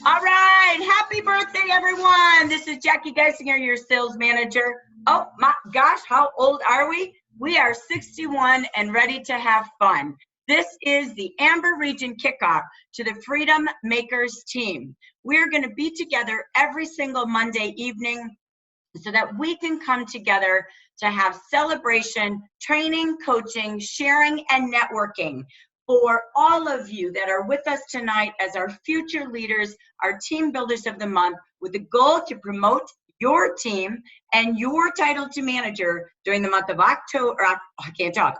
All right, happy birthday, everyone. This is Jackie Geisinger, your sales manager. Oh my gosh, how old are we? We are 61 and ready to have fun. This is the Amber Region Kickoff to the Freedom Makers team. We're going to be together every single Monday evening so that we can come together to have celebration, training, coaching, sharing, and networking for all of you that are with us tonight as our future leaders, our team builders of the month, with the goal to promote your team and your title to manager during the month of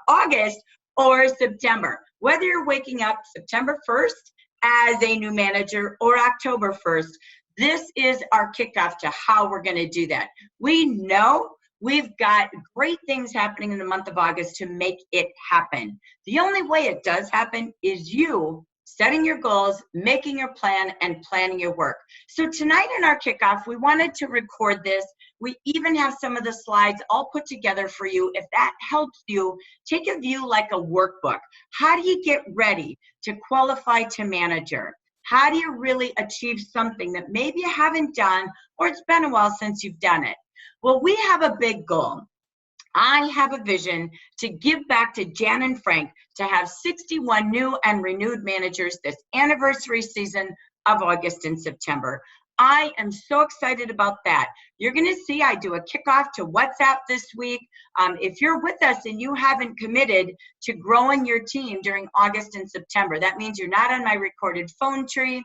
August or September. Whether you're waking up September 1st as a new manager or October 1st, this is our kickoff to how we're going to do that. We know we've got great things happening in the month of August to make it happen. The only way it does happen is you setting your goals, making your plan, and planning your work. So tonight in our kickoff, we wanted to record this. We even have some of the slides all put together for you. If that helps you, take a view like a workbook. How do you get ready to qualify to manager? How do you really achieve something that maybe you haven't done or it's been a while since you've done it? Well, we have a big goal. I have a vision to give back to Jan and Frank to have 61 new and renewed managers this anniversary season of August and September. I am so excited about that. You're going to see I do a kickoff to WhatsApp this week. If you're with us and you haven't committed to growing your team during August and September, that means you're not on my recorded phone tree.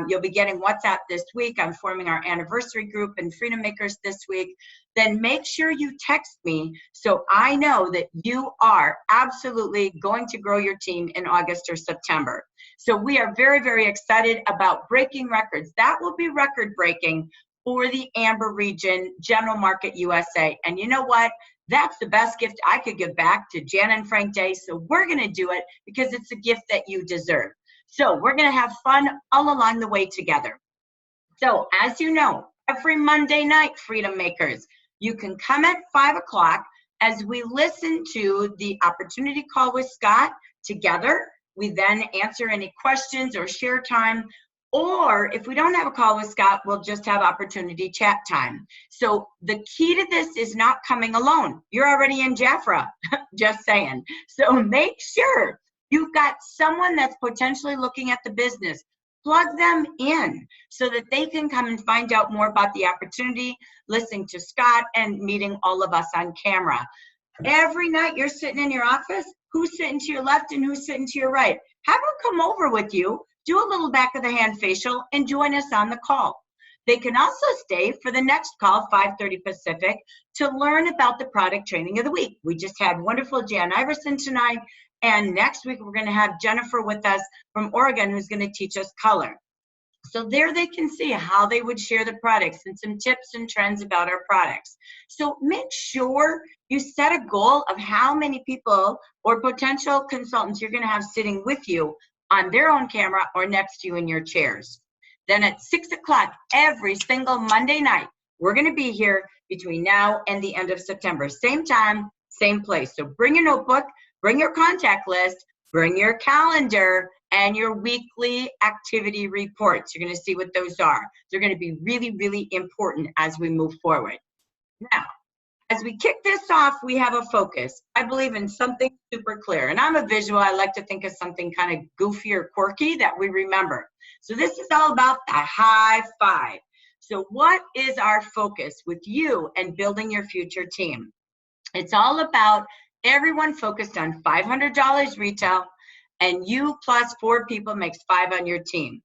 You'll be getting WhatsApp this week. I'm forming our anniversary group in Freedom Makers this week. Then make sure you text me so I know that you are absolutely going to grow your team in August or September. So we are very, very excited about breaking records. That will be record breaking for the Amber Region General Market USA. And you know what? That's the best gift I could give back to Jan and Frank Day. So we're going to do it because it's a gift that you deserve. So we're going to have fun all along the way together. So as you know, every Monday night, Freedom Makers, you can come at 5 o'clock as we listen to the opportunity call with Scott together. We then answer any questions or share time. Or if we don't have a call with Scott, we'll just have opportunity chat time. So the key to this is not coming alone. You're already in Jafra, just saying. So make sure you've got someone that's potentially looking at the business. Plug them in so that they can come and find out more about the opportunity, listening to Scott and meeting all of us on camera. Every night you're sitting in your office, who's sitting to your left and who's sitting to your right? Have them come over with you, do a little back of the hand facial, and join us on the call. They can also stay for the next call, 5:30 Pacific, to learn about the product training of the week. We just had wonderful Jan Iverson tonight, and next week we're going to have Jennifer with us from Oregon who's going to teach us color. So there they can see how they would share the products and some tips and trends about our products. So make sure you set a goal of how many people or potential consultants you're going to have sitting with you on their own camera or next to you in your chairs. Then at 6 o'clock every single Monday night, we're going to be here between now and the end of September. Same time, same place. So bring your notebook, bring your contact list, bring your calendar, and your weekly activity reports. You're going to see what those are. They're going to be really, really important as we move forward. Now, as we kick this off, we have a focus. I believe in something super clear. And I'm a visual. I like to think of something kind of goofy or quirky that we remember. So this is all about the high five. So what is our focus with you and building your future team? It's all about everyone focused on $500 retail, and you plus 4 people makes 5 on your team.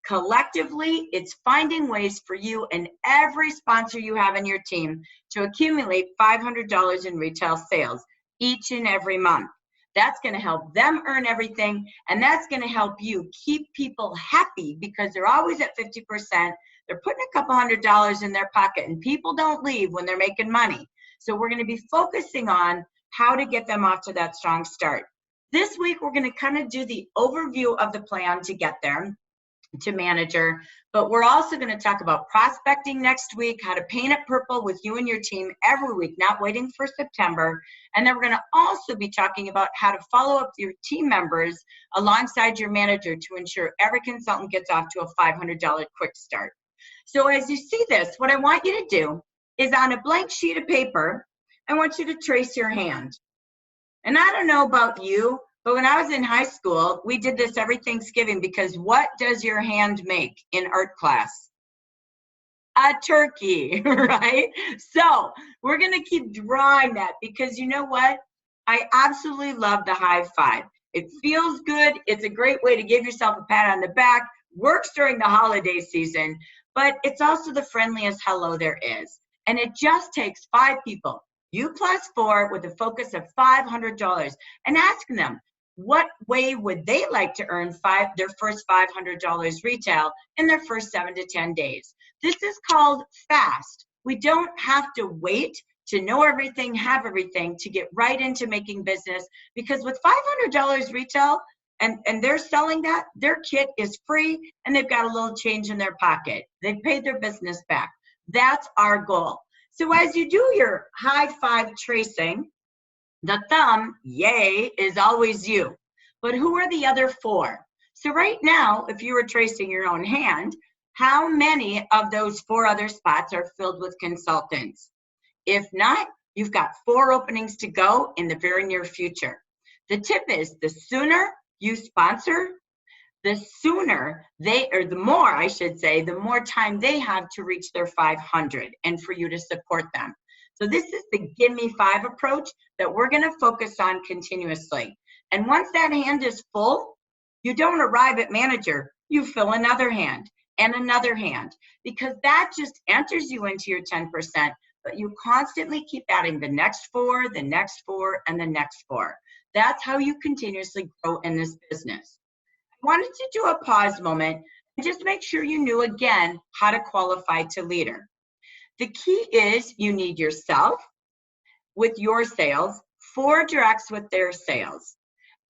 Collectively, it's finding ways for you and every sponsor you have in your team to accumulate $500 in retail sales each and every month. That's going to help them earn everything, and that's going to help you keep people happy because they're always at 50%. They're putting a couple $100 in their pocket, and people don't leave when they're making money. So we're going to be focusing on how to get them off to that strong start. This week, we're going to kind of do the overview of the plan to get there. to manager. But we're also going to talk about prospecting next week, how to paint it purple with you and your team every week, not waiting for September. And then we're going to also be talking about how to follow up your team members alongside your manager to ensure every consultant gets off to a $500 quick start. So as you see this, what I want you to do is on a blank sheet of paper, I want you to trace your hand. And I don't know about you, but when I was in high school, we did this every Thanksgiving, because what does your hand make in art class? A turkey, right? So we're going to keep drawing that, because you know what? I absolutely love the high five. It feels good. It's a great way to give yourself a pat on the back. Works during the holiday season, but it's also the friendliest hello there is. And it just takes 5 people, you plus 4, with a focus of $500, and ask them, what way would they like to earn their first $500 retail in their first 7 to 10 days? This is called fast. We don't have to wait to know everything, have everything, to get right into making business, because with $500 retail, and they're selling that, their kit is free and they've got a little change in their pocket. They've paid their business back. That's our goal. So as you do your high five tracing, the thumb, yay, is always you. But who are the other 4? So right now, if you were tracing your own hand, how many of those 4 other spots are filled with consultants? If not, you've got 4 openings to go in the very near future. The tip is, the sooner you sponsor, the sooner the more, I should say, the more time they have to reach their 500 and for you to support them. So this is the Give Me 5 approach that we're going to focus on continuously. And once that hand is full, you don't arrive at manager, you fill another hand and another hand, because that just enters you into your 10%, but you constantly keep adding the next 4, the next 4, and the next 4. That's how you continuously grow in this business. I wanted to do a pause moment and just make sure you knew again how to qualify to leader. The key is you need yourself with your sales, 4 directs with their sales.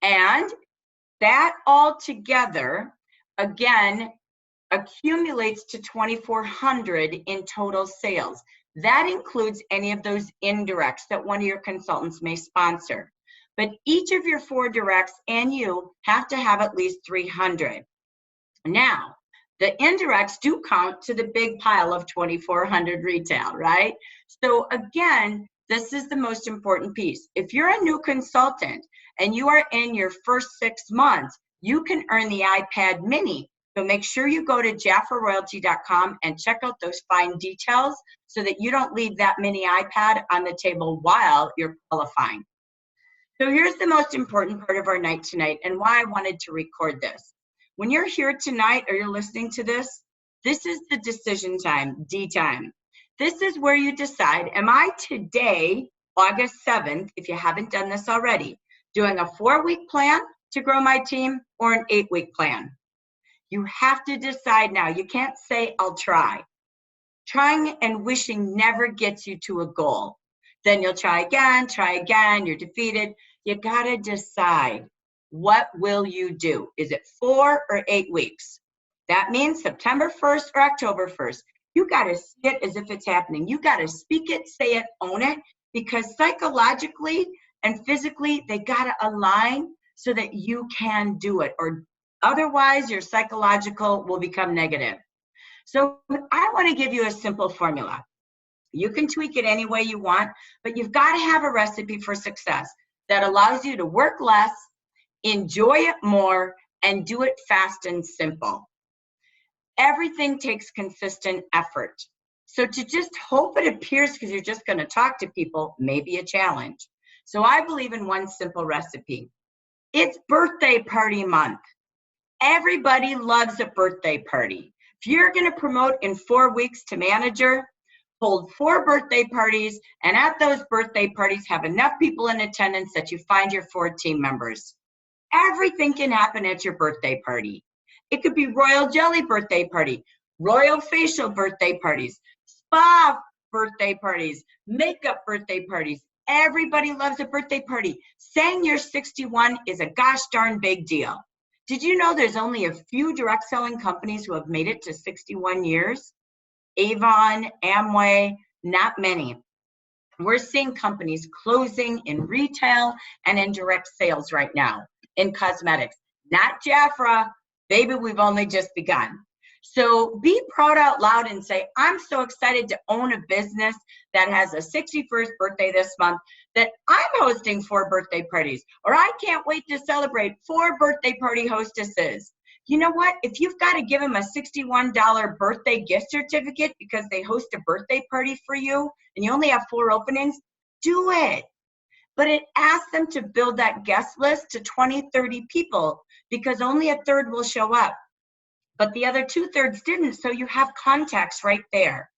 And that all together, again, accumulates to 2,400 in total sales. That includes any of those indirects that one of your consultants may sponsor. But each of your 4 directs and you have to have at least 300. Now, the indirects do count to the big pile of 2,400 retail, right? So again, this is the most important piece. If you're a new consultant and you are in your first 6 months, you can earn the iPad mini. So make sure you go to jaffaroyalty.com and check out those fine details so that you don't leave that mini iPad on the table while you're qualifying. So here's the most important part of our night tonight and why I wanted to record this. When you're here tonight or you're listening to this, this is the decision time, D time. This is where you decide, am I today, August 7th, if you haven't done this already, doing a 4-week plan to grow my team or an 8-week plan? You have to decide now. You can't say, I'll try. Trying and wishing never gets you to a goal. Then you'll try again, you're defeated. You gotta decide, what will you do? Is it 4 or 8 weeks? That means September 1st or October 1st. You gotta see it as if it's happening. You gotta speak it, say it, own it, because psychologically and physically, they gotta align so that you can do it, or otherwise your psychological will become negative. So I wanna give you a simple formula. You can tweak it any way you want, but you've got to have a recipe for success that allows you to work less, enjoy it more, and do it fast and simple. Everything takes consistent effort. So to just hope it appears because you're just going to talk to people may be a challenge. So I believe in one simple recipe. It's birthday party month. Everybody loves a birthday party. If you're going to promote in 4 weeks to manager, hold 4 birthday parties, and at those birthday parties have enough people in attendance that you find your 4 team members. Everything can happen at your birthday party. It could be royal jelly birthday party, royal facial birthday parties, spa birthday parties, makeup birthday parties. Everybody loves a birthday party. Saying you're 61 is a gosh darn big deal. Did you know there's only a few direct selling companies who have made it to 61 years? Avon, Amway, not many. We're seeing companies closing in retail and in direct sales right now in cosmetics. Not Jafra, baby, we've only just begun. So be proud out loud and say, I'm so excited to own a business that has a 61st birthday this month that I'm hosting 4 birthday parties, or I can't wait to celebrate 4 birthday party hostesses. You know what? If you've got to give them a $61 birthday gift certificate because they host a birthday party for you and you only have 4 openings, do it. But it asks them to build that guest list to 20, 30 people because only a third will show up. But the other 2/3 didn't, so you have contacts right there.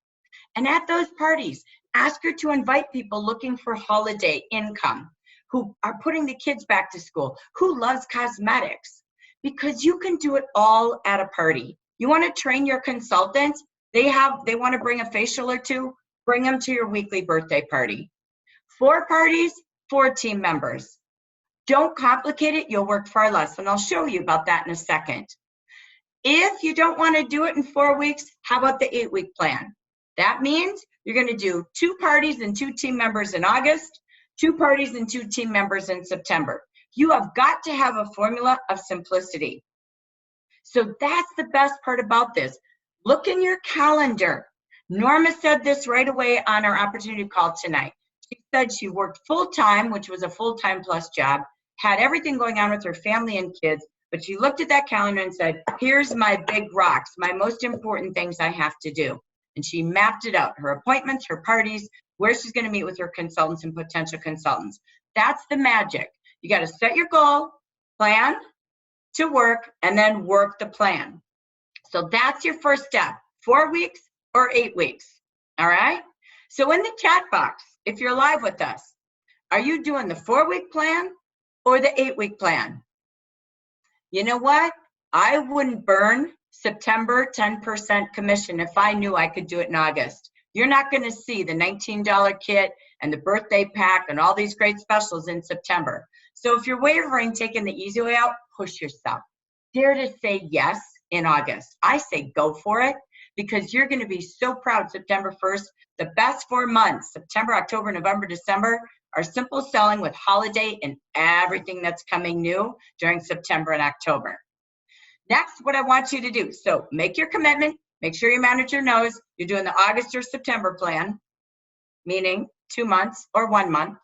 And at those parties, ask her to invite people looking for holiday income, who are putting the kids back to school, who loves cosmetics, because you can do it all at a party. You want to train your consultants, they want to bring a facial or 2, bring them to your weekly birthday party. 4 parties, 4 team members. Don't complicate it, you'll work far less, and I'll show you about that in a second. If you don't want to do it in 4 weeks, how about the 8-week plan? That means you're going to do 2 parties and 2 team members in August, 2 parties and 2 team members in September. You have got to have a formula of simplicity. So that's the best part about this. Look in your calendar. Norma said this right away on our opportunity call tonight. She said she worked full-time, which was a full-time plus job, had everything going on with her family and kids, but she looked at that calendar and said, here's my big rocks, my most important things I have to do. And she mapped it out, her appointments, her parties, where she's going to meet with her consultants and potential consultants. That's the magic. You got to set your goal, plan to work, and then work the plan. So that's your first step, 4 weeks or 8 weeks. All right? So in the chat box, if you're live with us, are you doing the 4-week plan or the 8-week plan? You know what? I wouldn't burn September 10% commission if I knew I could do it in August. You're not going to see the $19 kit and the birthday pack and all these great specials in September. So if you're wavering, taking the easy way out, push yourself. Dare to say yes in August. I say go for it because you're going to be so proud September 1st. The best 4 months, September, October, November, December, are simple selling with holiday and everything that's coming new during September and October. Next, what I want you to do, so make your commitment, make sure your manager knows you're doing the August or September plan, meaning 2 months or 1 month.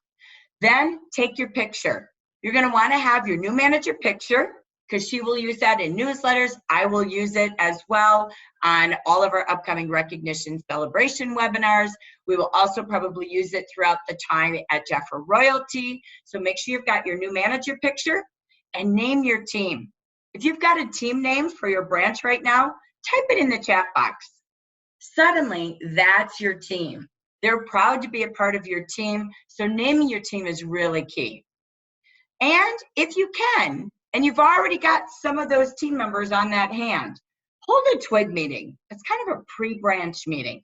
Then take your picture. You're going to want to have your new manager picture because she will use that in newsletters. I will use it as well on all of our upcoming recognition celebration webinars. We will also probably use it throughout the time at Jafra Royalty. So make sure you've got your new manager picture and name your team. If you've got a team name for your branch right now, type it in the chat box. Suddenly, that's your team. They're proud to be a part of your team, so naming your team is really key. And if you can, and you've already got some of those team members on that hand, hold a twig meeting. It's kind of a pre-branch meeting.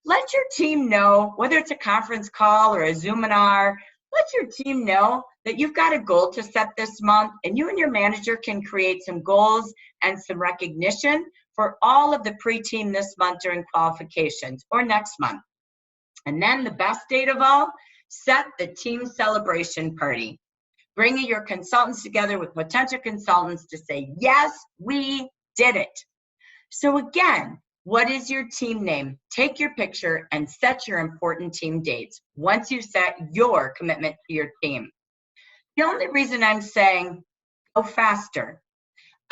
Let your team know, whether it's a conference call or a Zoominar, let your team know that you've got a goal to set this month, and you and your manager can create some goals and some recognition for all of the pre-team this month during qualifications or next month. And then the best date of all, set the team celebration party. Bringing your consultants together with potential consultants to say, yes, we did it. So again, what is your team name? Take your picture and set your important team dates once you set your commitment to your team. The only reason I'm saying go faster,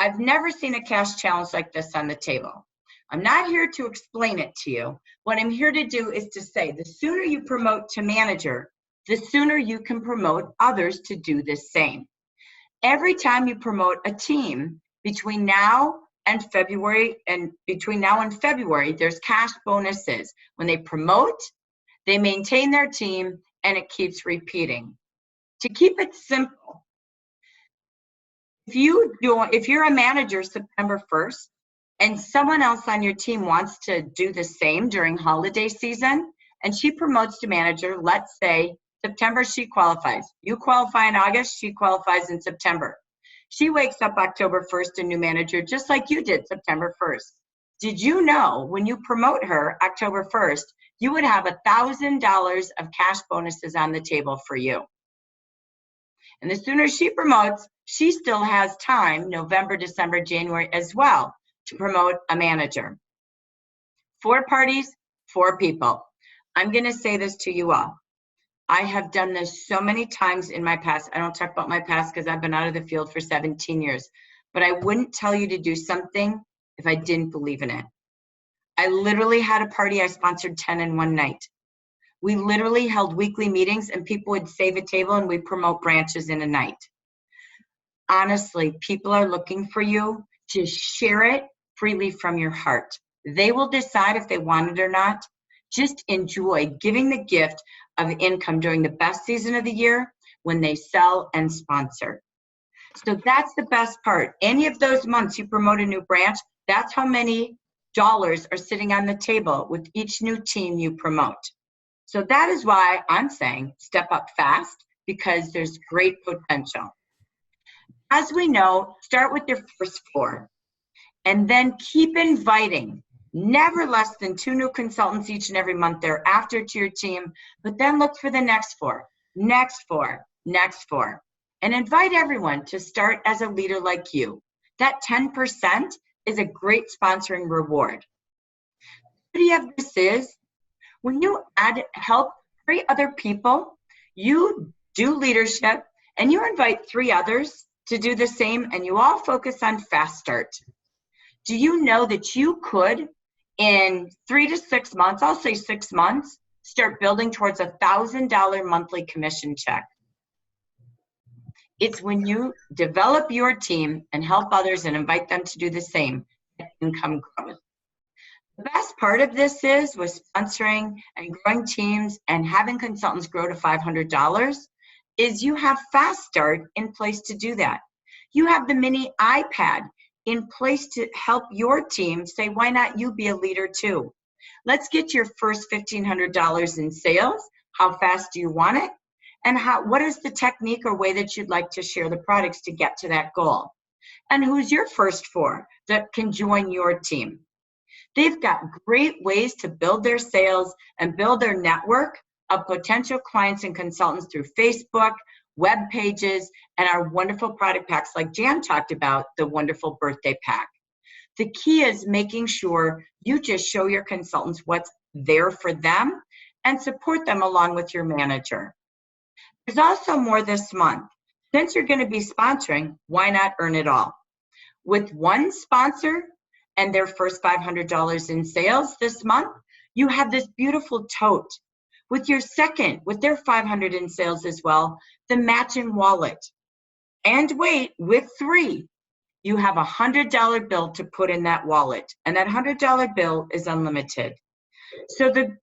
I've never seen a cash challenge like this on the table. I'm not here to explain it to you. What I'm here to do is to say the sooner you promote to manager, the sooner you can promote others to do the same. Every time you promote a team between now and February, there's cash bonuses. When they promote, they maintain their team, and it keeps repeating. To keep it simple, if you're a manager September 1st, and someone else on your team wants to do the same during holiday season, and she promotes to manager, let's say September she qualifies. You qualify in August, she qualifies in September. She wakes up October 1st, a new manager, just like you did September 1st. Did you know when you promote her October 1st, you would have $1,000 of cash bonuses on the table for you? And the sooner she promotes, she still has time, November, December, January as well, to promote a manager. 4 parties, 4 people. I'm going to say this to you all. I have done this so many times in my past. I don't talk about my past because I've been out of the field for 17 years. But I wouldn't tell you to do something if I didn't believe in it. I literally had a party I sponsored 10 in one night. We literally held weekly meetings and people would save a table and we'd promote branches in a night. Honestly, people are looking for you to share it freely from your heart. They will decide if they want it or not. Just enjoy giving the gift of income during the best season of the year when they sell and sponsor. So that's the best part. Any of those months you promote a new branch, that's how many dollars are sitting on the table with each new team you promote. So that is why I'm saying step up fast, because there's great potential. As we know, start with your first 4 and then keep inviting. Never less than 2 new consultants each and every month thereafter to your team, but then look for the next 4, next 4, next 4, and invite everyone to start as a leader like you. That 10% is a great sponsoring reward. The beauty of this is when you help 3 other people, you do leadership and you invite 3 others to do the same and you all focus on fast start. Do you know that you could, in 3 to 6 months, I'll say 6 months, start building towards $1,000 monthly commission check? It's when you develop your team and help others and invite them to do the same that income grows. The best part of this is with sponsoring and growing teams and having consultants grow to $500 is you have Fast Start in place to do that. You have the mini iPad in place to help your team say, why not you be a leader too? Let's get your first $1,500 in sales. How fast do you want it? And what is the technique or way that you'd like to share the products to get to that goal? And who's your first 4 that can join your team? They've got great ways to build their sales and build their network of potential clients and consultants through Facebook, web pages, and our wonderful product packs like Jan talked about, the wonderful birthday pack. The key is making sure you just show your consultants what's there for them and support them along with your manager. There's also more this month. Since you're going to be sponsoring, why not earn it all? With one sponsor and their first $500 in sales this month, you have this beautiful tote. With your second, with their $500 in sales as well, the matching wallet. And wait, with 3, you have a $100 bill to put in that wallet. And that $100 bill is unlimited. So the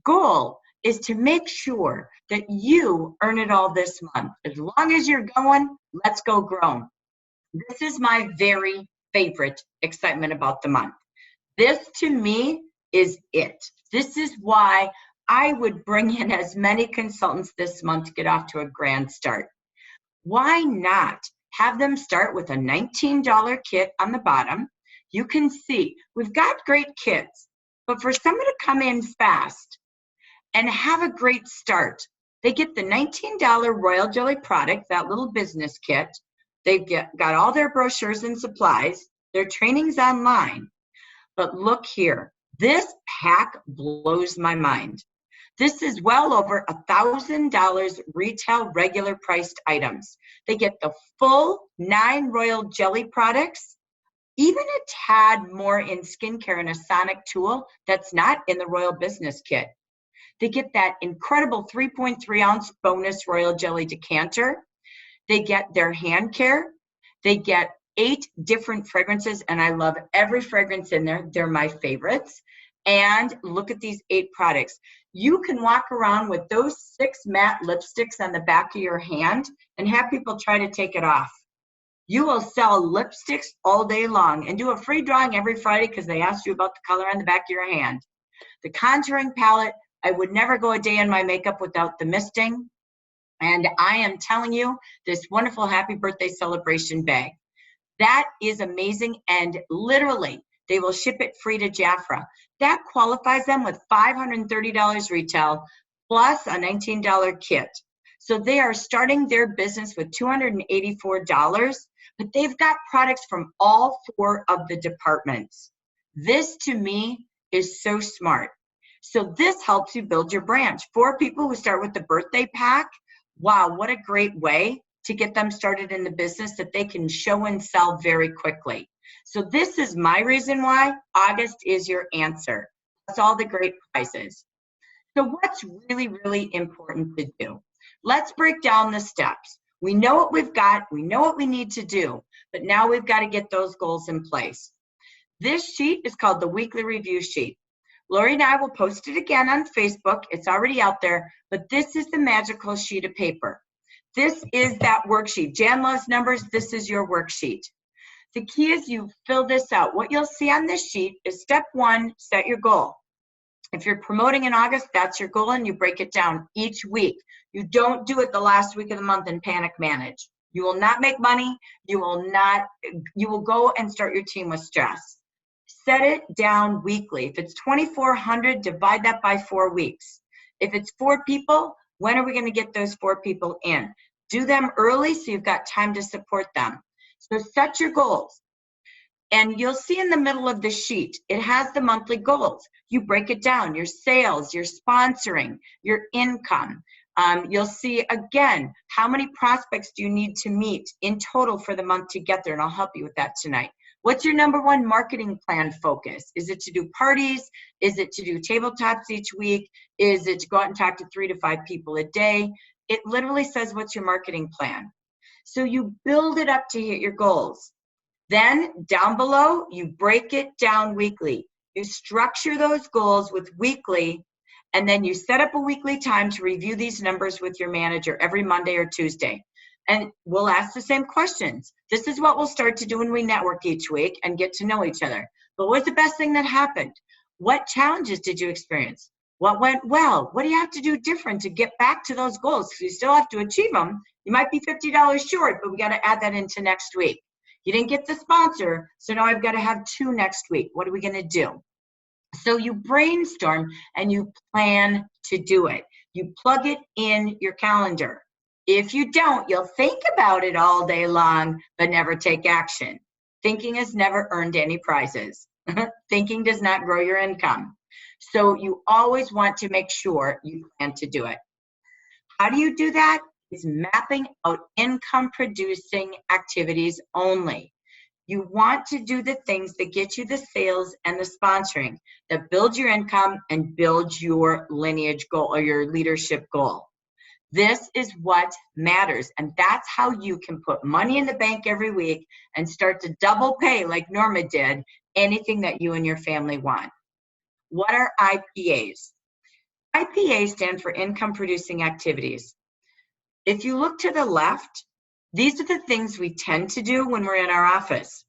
goal is to make sure that you earn it all this month. As long as you're going, let's go grow. This is my very favorite excitement about the month. This to me is it. This is why I would bring in as many consultants this month to get off to a grand start. Why not have them start with a $19 kit on the bottom? You can see we've got great kits, but for someone to come in fast and have a great start, they get the $19 Royal Jelly product, that little business kit. They've got all their brochures and supplies, their trainings online. But look here, this pack blows my mind. This is well over $1,000 retail regular priced items. They get the full 9 Royal Jelly products, even a tad more in skincare and a sonic tool that's not in the Royal Business Kit. They get that incredible 3.3 ounce bonus Royal Jelly decanter. They get their hand care. They get 8 different fragrances, and I love every fragrance in there. They're my favorites. And look at these 8 products. You can walk around with those 6 matte lipsticks on the back of your hand and have people try to take it off. You will sell lipsticks all day long and do a free drawing every Friday because they asked you about the color on the back of your hand. The contouring palette, I would never go a day in my makeup without the misting. And I am telling you, this wonderful happy birthday celebration bag, that is amazing. And literally, they will ship it free to Jafra. That qualifies them with $530 retail plus a $19 kit. So they are starting their business with $284, but they've got products from all 4 of the departments. This to me is so smart. So this helps you build your branch. 4 people who start with the birthday pack, wow, what a great way to get them started in the business that they can show and sell very quickly. So this is my reason why August is your answer. That's all the great prizes. So what's really, really important to do? Let's break down the steps. We know what we've got, we know what we need to do, but now we've got to get those goals in place. This sheet is called the weekly review sheet. Lori and I will post it again on Facebook. It's already out there, but this is the magical sheet of paper. This is that worksheet. Jan loves numbers. This is your worksheet. The key is you fill this out. What you'll see on this sheet is step 1, set your goal. If you're promoting in August, that's your goal, and you break it down each week. You don't do it the last week of the month and panic manage. You will not make money. You will go and start your team with stress. Set it down weekly. If it's 2,400, divide that by 4 weeks. If it's 4 people, when are we going to get those 4 people in? Do them early so you've got time to support them. So set your goals. And you'll see in the middle of the sheet, it has the monthly goals. You break it down, your sales, your sponsoring, your income. You'll see, again, how many prospects do you need to meet in total for the month to get there, and I'll help you with that tonight. What's your number 1 marketing plan focus? Is it to do parties? Is it to do tabletops each week? Is it to go out and talk to 3 to 5 people a day? It literally says, what's your marketing plan? So you build it up to hit your goals. Then down below, you break it down weekly. You structure those goals with weekly, and then you set up a weekly time to review these numbers with your manager every Monday or Tuesday. And we'll ask the same questions. This is what we'll start to do when we network each week and get to know each other. But what's the best thing that happened? What challenges did you experience? What went well? What do you have to do different to get back to those goals? Because you still have to achieve them. You might be $50 short, but we got to add that into next week. You didn't get the sponsor, so now I've got to have 2 next week. What are we going to do? So you brainstorm and you plan to do it. You plug it in your calendar. If you don't, you'll think about it all day long, but never take action. Thinking has never earned any prizes. Thinking does not grow your income. So you always want to make sure you plan to do it. How do you do that? Is mapping out income producing activities only. You want to do the things that get you the sales and the sponsoring, that build your income and build your lineage goal or your leadership goal. This is what matters, and that's how you can put money in the bank every week and start to double pay like Norma did anything that you and your family want. What are IPAs? IPAs stand for income producing activities. If you look to the left, these are the things we tend to do when we're in our office.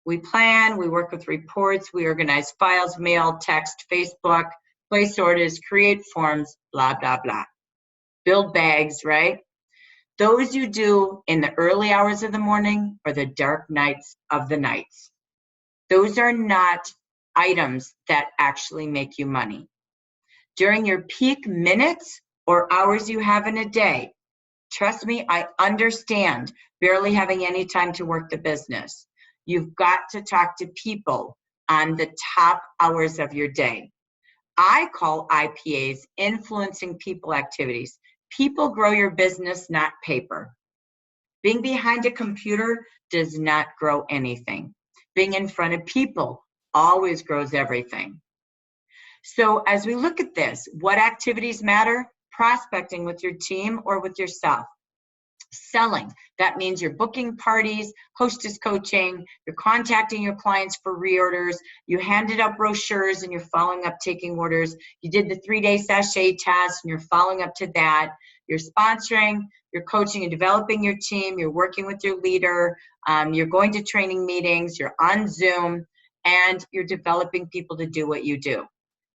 We plan, we work with reports, we organize files, mail, text, Facebook, place orders, create forms, blah, blah, blah. Build bags, right? Those you do in the early hours of the morning or the dark nights of the nights. Those are not items that actually make you money. During your peak minutes or hours you have in a day, trust me, I understand barely having any time to work the business. You've got to talk to people on the top hours of your day. I call IPAs influencing people activities. People grow your business, not paper. Being behind a computer does not grow anything. Being in front of people always grows everything. So as we look at this, what activities matter? Prospecting with your team or with yourself. Selling, that means you're booking parties, hostess coaching, you're contacting your clients for reorders, you handed out brochures and you're following up taking orders, you did the 3-day sachet test and you're following up to that, you're sponsoring, you're coaching and developing your team, you're working with your leader, you're going to training meetings, you're on Zoom, and you're developing people to do what you do.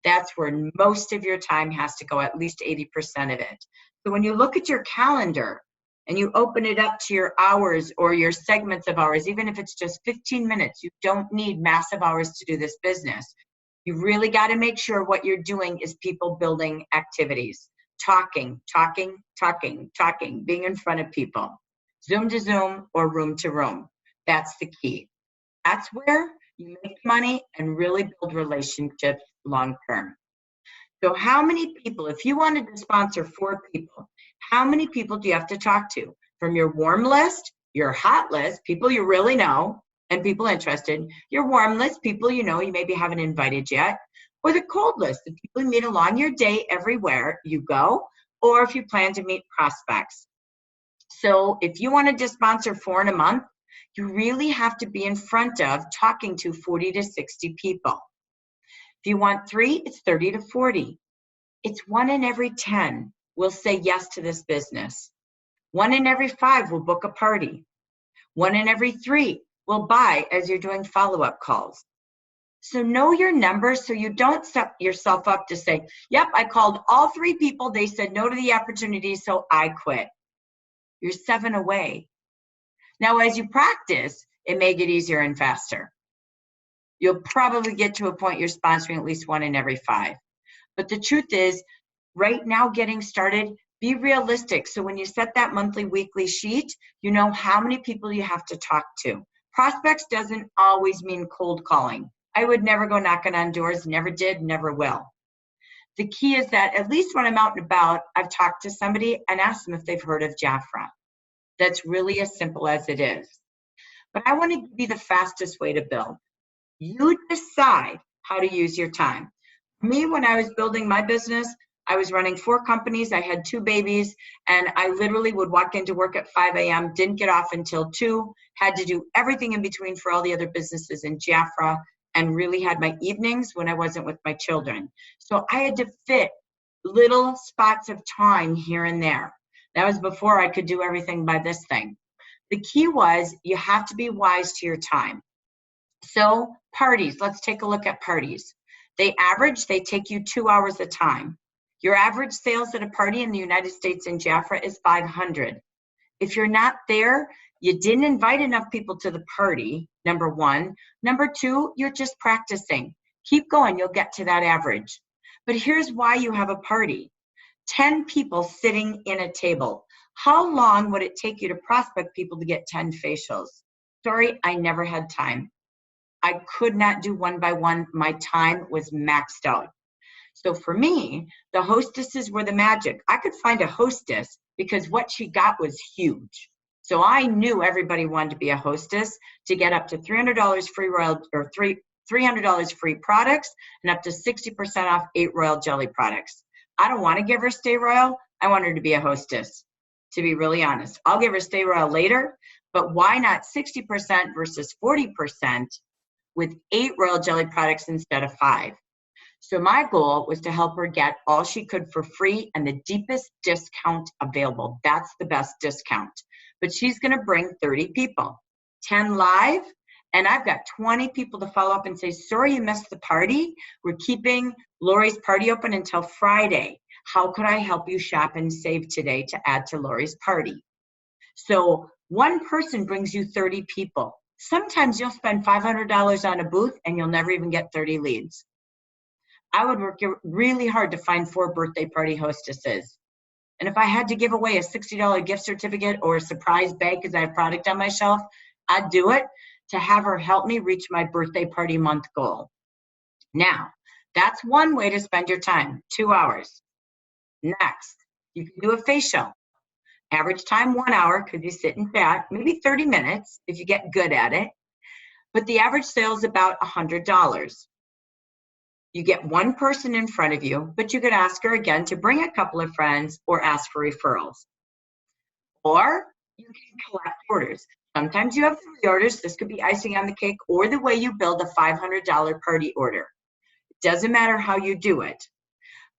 That's where most of your time has to go, at least 80% of it. So when you look at your calendar and you open it up to your hours or your segments of hours, even if it's just 15 minutes, you don't need massive hours to do this business. You really got to make sure what you're doing is people building activities, talking, being in front of people, Zoom to Zoom or room to room. That's the key. That's where you make money and really build relationships long term. So how many people, if you wanted to sponsor 4 people, how many people do you have to talk to? From your warm list, your hot list, people you really know, and people interested, your warm list, people you know you maybe haven't invited yet, or the cold list, the people you meet along your day everywhere you go, or if you plan to meet prospects. So if you wanted to sponsor 4 in a month, you really have to be in front of talking to 40 to 60 people. If you want 3, it's 30 to 40. It's 1 in every 10 will say yes to this business. 1 in every 5 will book a party. 1 in every 3 will buy as you're doing follow-up calls. So know your numbers so you don't set yourself up to say, yep, I called all 3 people. They said no to the opportunity, so I quit. You're 7 away. Now, as you practice, it may get easier and faster. You'll probably get to a point you're sponsoring at least 1 in every 5. But the truth is, right now getting started, be realistic. So when you set that monthly, weekly sheet, you know how many people you have to talk to. Prospects doesn't always mean cold calling. I would never go knocking on doors, never did, never will. The key is that at least when I'm out and about, I've talked to somebody and asked them if they've heard of Jafra. That's really as simple as it is. But I want to give you the fastest way to build. You decide how to use your time. For me, when I was building my business, I was running 4 companies. I had 2 babies, and I literally would walk into work at 5 a.m., didn't get off until 2, had to do everything in between for all the other businesses in Jafra, and really had my evenings when I wasn't with my children. So I had to fit little spots of time here and there. That was before I could do everything by this thing. The key was you have to be wise to your time. So parties, let's take a look at parties. They take you 2 hours a time. Your average sales at a party in the United States in Jafra is 500. If you're not there, you didn't invite enough people to the party, number 1. Number 2, you're just practicing. Keep going, you'll get to that average. But here's why you have a party. 10 people sitting in a table. How long would it take you to prospect people to get 10 facials? Sorry, I never had time. I could not do one by one. My time was maxed out. So for me, the hostesses were the magic. I could find a hostess because what she got was huge. So I knew everybody wanted to be a hostess to get up to $300 free royal or $300 free products and up to 60% off 8 Royal Jelly products. I don't want to give her Stay Royal. I want her to be a hostess, to be really honest. I'll give her Stay Royal later, but why not 60% versus 40% with 8 Royal Jelly products instead of 5? So my goal was to help her get all she could for free and the deepest discount available. That's the best discount. But she's going to bring 30 people, 10 live, and I've got 20 people to follow up and say, sorry you missed the party. We're keeping Lori's party open until Friday. How could I help you shop and save today to add to Lori's party? So one person brings you 30 people. Sometimes you'll spend $500 on a booth and you'll never even get 30 leads. I would work really hard to find 4 birthday party hostesses. And if I had to give away a $60 gift certificate or a surprise bag because I have product on my shelf, I'd do it to have her help me reach my birthday party month goal. Now, that's one way to spend your time, 2 hours. Next, you can do a facial. Average time 1 hour because you sit and chat, maybe 30 minutes if you get good at it. But the average sale is about $100. You get one person in front of you, but you could ask her again to bring a couple of friends or ask for referrals. Or you can collect orders. Sometimes you have 3 orders. This could be icing on the cake or the way you build a $500 party order. It doesn't matter how you do it,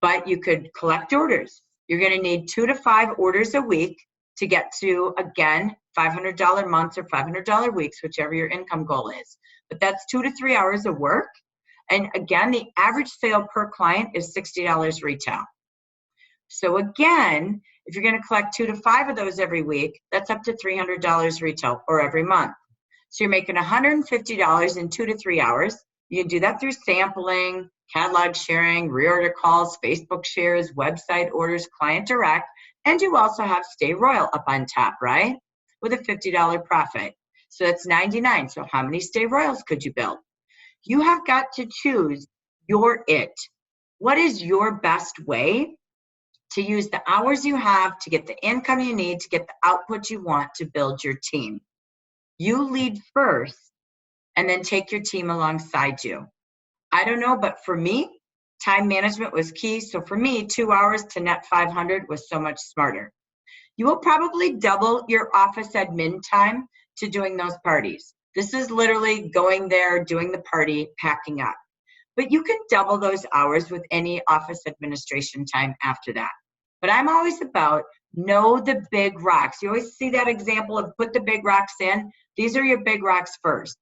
but you could collect orders. You're going to need 2 to 5 orders a week to get to, again, $500 months or $500 weeks, whichever your income goal is. But that's 2 to 3 hours of work. And again, the average sale per client is $60 retail. So again, if you're going to collect 2 to 5 of those every week, that's up to $300 retail, or every month. So you're making $150 in 2 to 3 hours. You can do that through sampling, catalog sharing, reorder calls, Facebook shares, website orders, client direct, and you also have Stay Royal up on top, right? With a $50 profit. So that's 99. So how many Stay Royals could you build? You have got to choose your it. What is your best way to use the hours you have to get the income you need to get the output you want to build your team? You lead first and then take your team alongside you. I don't know, but for me, time management was key. So for me, 2 hours to net 500 was so much smarter. You will probably double your office admin time to doing those parties. This is literally going there, doing the party, packing up. But you can double those hours with any office administration time after that. But I'm always about know the big rocks. You always see that example of put the big rocks in. These are your big rocks first.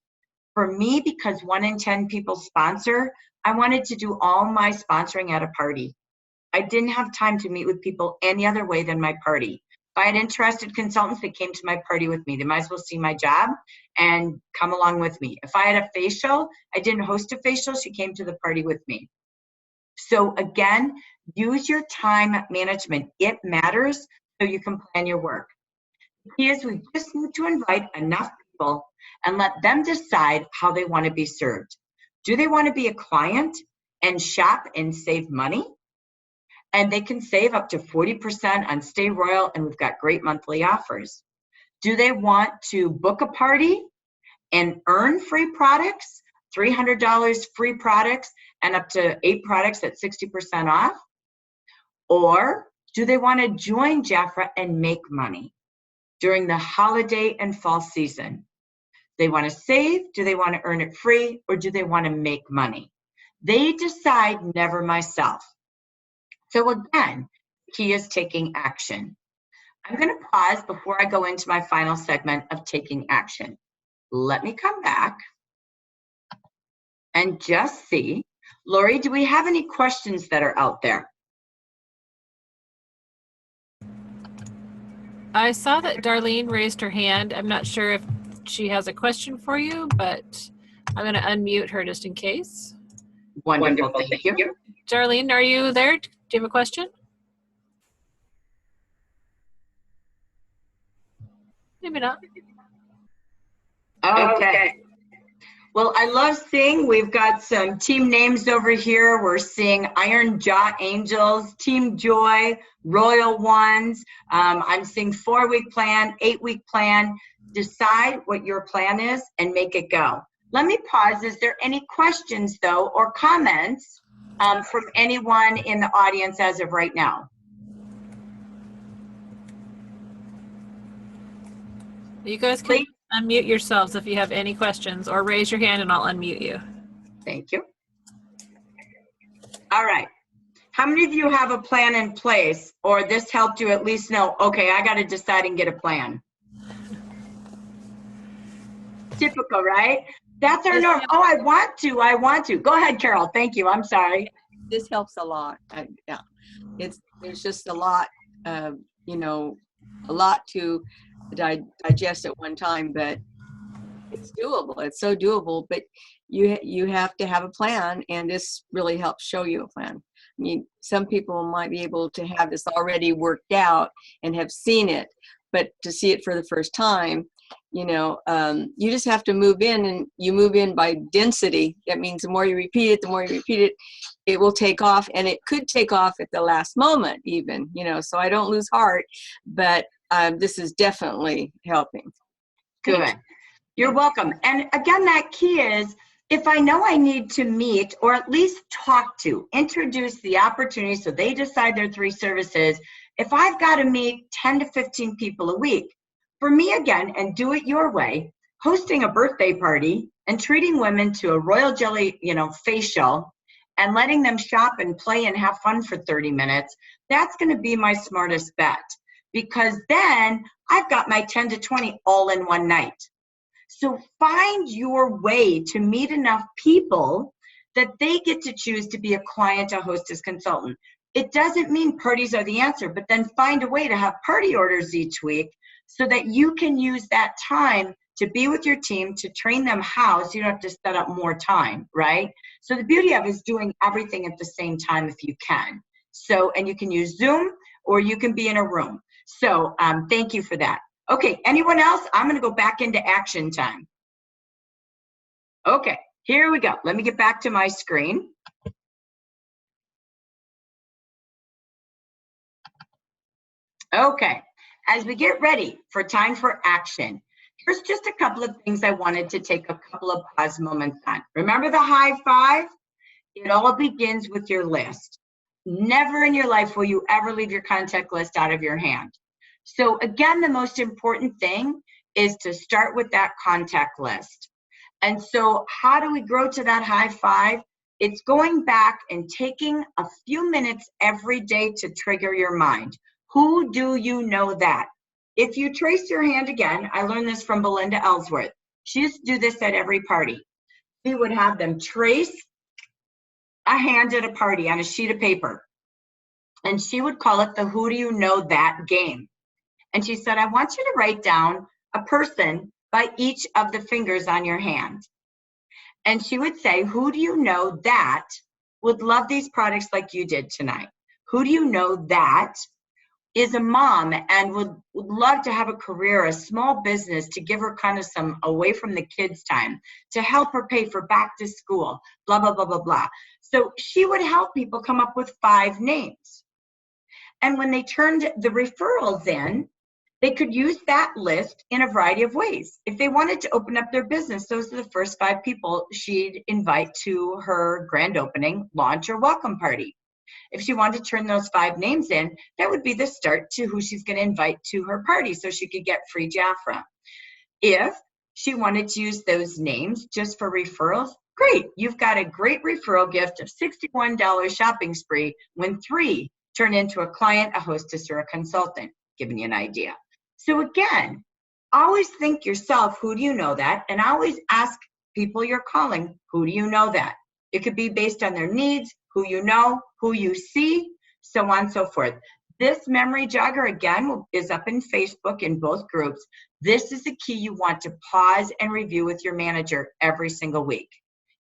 For me, because 1 in 10 people sponsor, I wanted to do all my sponsoring at a party. I didn't have time to meet with people any other way than my party. If I had interested consultants that came to my party with me, they might as well see my job and come along with me. If I had a facial, I didn't host a facial, she came to the party with me. So again, use your time management. It matters, so you can plan your work. The key is we just need to invite enough people and let them decide how they want to be served. Do they want to be a client and shop and save money? And they can save up to 40% on Stay Royal, and we've got great monthly offers. Do they want to book a party and earn free products, $300 free products, and up to 8 products at 60% off? Or do they want to join Jafra and make money during the holiday and fall season? They want to save, do they want to earn it free, or do they want to make money? They decide, never myself. So again, the key is taking action. I'm going to pause before I go into my final segment of taking action. Let me come back and just see. Lori, do we have any questions that are out there? I saw that Darlene raised her hand. I'm not sure if she has a question for you, but I'm going to unmute her just in case. Wonderful, thank you. Darlene, are you there? Do you have a question? Maybe not. Okay. Well, I love seeing we've got some team names over here. We're seeing Iron Jaw Angels, Team Joy, Royal Ones. I'm seeing 4-week plan, 8-week plan. Decide what your plan is and make it go. Let me pause. Is there any questions, though, or comments from anyone in the audience as of right now? You guys can unmute yourselves if you have any questions, or raise your hand and I'll unmute you. Thank you. All right. How many of you have a plan in place, or this helped you at least know, okay, I got to decide and get a plan? Typical, right? That's our norm. Oh, I want to. Go ahead, Carol. Thank you. I'm sorry. This helps a lot. Yeah, there's just a lot, you know, a lot to digest at one time, but it's doable. It's so doable. But you have to have a plan, and this really helps show you a plan. I mean, some people might be able to have this already worked out and have seen it, but to see it for the first time, you know, you just have to move in, and you move in by density. That means the more you repeat it, it will take off, and it could take off at the last moment even, you know, so I don't lose heart, but this is definitely helping. Good. You're welcome. And again, that key is, if I know I need to meet or at least talk to, introduce the opportunity so they decide their 3 services, if I've got to meet 10 to 15 people a week, for me again, and do it your way, hosting a birthday party and treating women to a royal jelly, you know, facial and letting them shop and play and have fun for 30 minutes, that's going to be my smartest bet, because then I've got my 10 to 20 all in one night. So find your way to meet enough people that they get to choose to be a client, a hostess consultant. It doesn't mean parties are the answer, but then find a way to have party orders each week so that you can use that time to be with your team, to train them how, so you don't have to set up more time, right? So the beauty of it is doing everything at the same time if you can. So, and you can use Zoom or you can be in a room. So thank you for that. Okay, anyone else? I'm gonna go back into action time. Okay, here we go. Let me get back to my screen. Okay, as we get ready for time for action, here's just a couple of things I wanted to take a couple of pause moments on. Remember the high five? It all begins with your list. Never in your life will you ever leave your contact list out of your hand. So again, the most important thing is to start with that contact list. And so how do we grow to that high five? It's going back and taking a few minutes every day to trigger your mind. Who do you know that? If you trace your hand again, I learned this from Belinda Ellsworth. She used to do this at every party. She would have them trace a hand at a party on a sheet of paper. And she would call it the Who Do You Know That game. And she said, I want you to write down a person by each of the fingers on your hand. And she would say, who do you know that would love these products like you did tonight? Who do you know that is a mom and would love to have a career, a small business to give her kind of some away from the kids time, to help her pay for back to school, blah, blah, blah, blah, blah. So she would help people come up with 5 names. And when they turned the referrals in, they could use that list in a variety of ways. If they wanted to open up their business, those are the first 5 people she'd invite to her grand opening, launch, or welcome party. If she wanted to turn those 5 names in, that would be the start to who she's going to invite to her party so she could get free Jafra. If she wanted to use those names just for referrals, great. You've got a great referral gift of $61 shopping spree when 3 turn into a client, a hostess, or a consultant, giving you an idea. So again, always think yourself, who do you know that? And always ask people you're calling, who do you know that? It could be based on their needs, who you know, who you see, so on and so forth. This memory jogger, again, is up in Facebook in both groups. This is the key you want to pause and review with your manager every single week.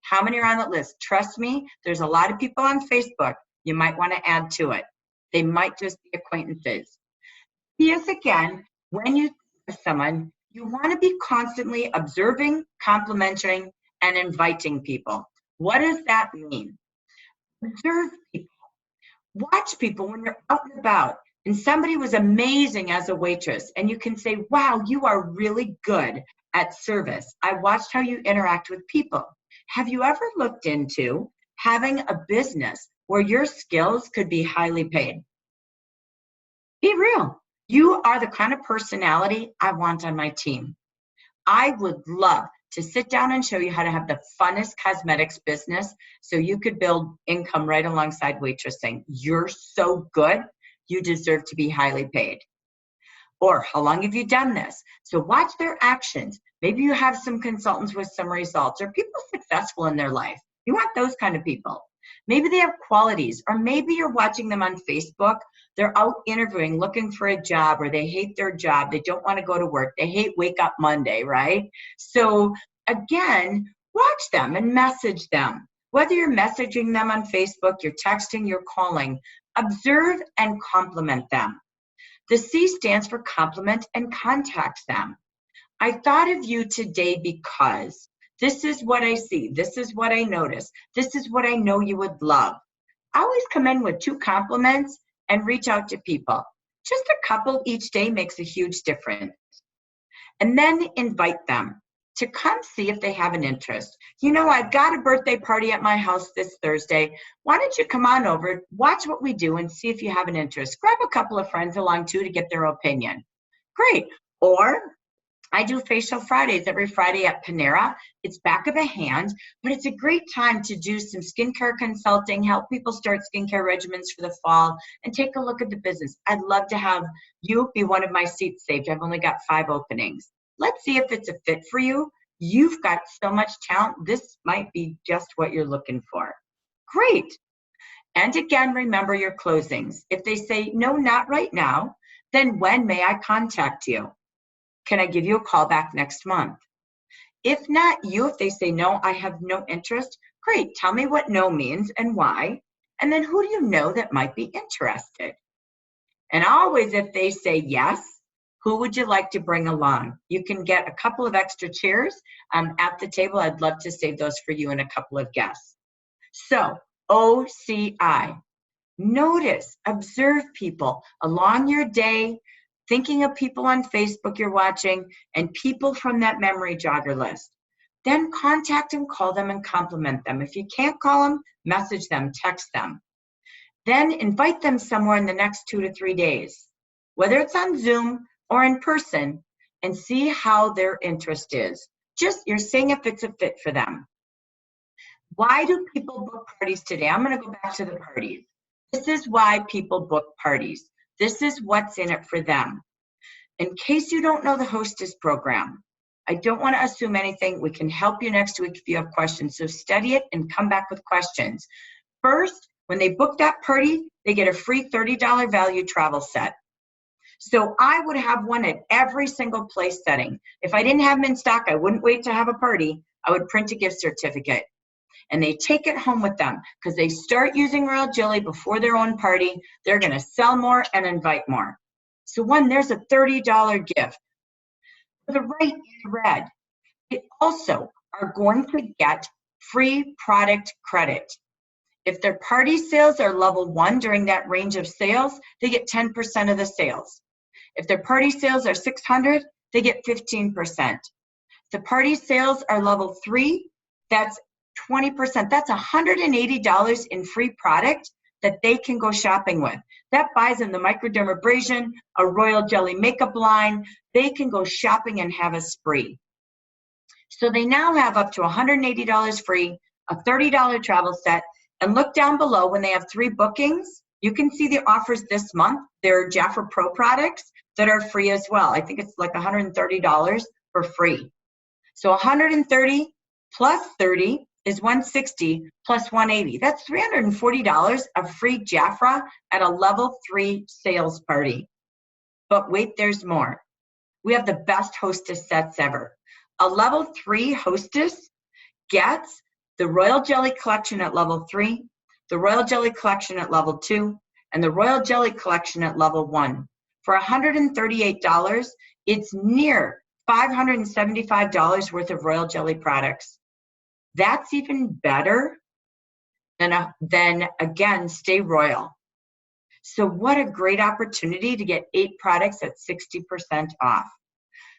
How many are on that list? Trust me, there's a lot of people on Facebook you might want to add to it. They might just be acquaintances. Yes, again, when you think of someone, you want to be constantly observing, complimenting, and inviting people. What does that mean? Observe people. Watch people when you're out and about and somebody was amazing as a waitress and you can say, wow, you are really good at service. I watched how you interact with people. Have you ever looked into having a business where your skills could be highly paid? Be real. You are the kind of personality I want on my team. I would love to sit down and show you how to have the funnest cosmetics business so you could build income right alongside waitressing. You're so good, you deserve to be highly paid. Or how long have you done this? So watch their actions. Maybe you have some consultants with some results or people successful in their life. You want those kind of people. Maybe they have qualities, or maybe you're watching them on Facebook. They're out interviewing, looking for a job, or they hate their job. They don't want to go to work. They hate Wake Up Monday, right? So again, watch them and message them. Whether you're messaging them on Facebook, you're texting, you're calling, observe and compliment them. The C stands for compliment and contact them. I thought of you today because this is what I see. This is what I notice. This is what I know you would love. I always come in with 2 compliments and reach out to people. Just a couple each day makes a huge difference. And then invite them to come see if they have an interest. You know, I've got a birthday party at my house this Thursday. Why don't you come on over, watch what we do, and see if you have an interest. Grab a couple of friends along too to get their opinion. Great. Or I do facial Fridays every Friday at Panera. It's back of a hand, but it's a great time to do some skincare consulting, help people start skincare regimens for the fall, and take a look at the business. I'd love to have you be one of my seats saved. I've only got 5 openings. Let's see if it's a fit for you. you've got so much talent. This might be just what you're looking for. Great. And again, remember your closings. If they say, no, not right now, then when may I contact you? Can I give you a call back next month? If not you, if they say, no, I have no interest, great. Tell me what no means and why. And then who do you know that might be interested? And always, if they say yes, who would you like to bring along? You can get a couple of extra chairs at the table. I'd love to save those for you and a couple of guests. So, OCI. Notice, observe people along your day, thinking of people on Facebook you're watching, and people from that memory jogger list. Then contact them, call them, and compliment them. If you can't call them, message them, text them. Then invite them somewhere in the next 2 to 3 days, whether it's on Zoom or in person, and see how their interest is. Just, you're seeing if it's a fit for them. Why do people book parties today? I'm going to go back to the parties. This is why people book parties. This is what's in it for them. In case you don't know the hostess program, I don't want to assume anything. We can help you next week if you have questions. So study it and come back with questions. First, when they book that party, they get a free $30 value travel set. So I would have one at every single place setting. If I didn't have them in stock, I wouldn't wait to have a party. I would print a gift certificate. And they take it home with them because they start using Royal Jelly before their own party. They're going to sell more and invite more. So one, there's a $30 gift. To the right in red, they also are going to get free product credit. If their party sales are level 1 during that range of sales, they get 10% of the sales. If their party sales are 600, they get 15%. If the party sales are level 3, that's 20%. That's $180 in free product that they can go shopping with. That buys them the microdermabrasion, a Royal Jelly makeup line. They can go shopping and have a spree. So they now have up to $180 free, a $30 travel set, and look down below when they have 3 bookings. You can see the offers this month. There are Jaffa Pro products that are free as well. I think it's like $130 for free. So 130 plus 30 is 160 plus 180. That's $340 of free Jafra at a level 3 sales party. But wait, there's more. We have the best hostess sets ever. A level 3 hostess gets the Royal Jelly collection at level 3, the Royal Jelly collection at level 2, and the Royal Jelly collection at level 1. For $138, it's near $575 worth of Royal Jelly products. That's even better than again, Stay Royal. So what a great opportunity to get 8 products at 60% off.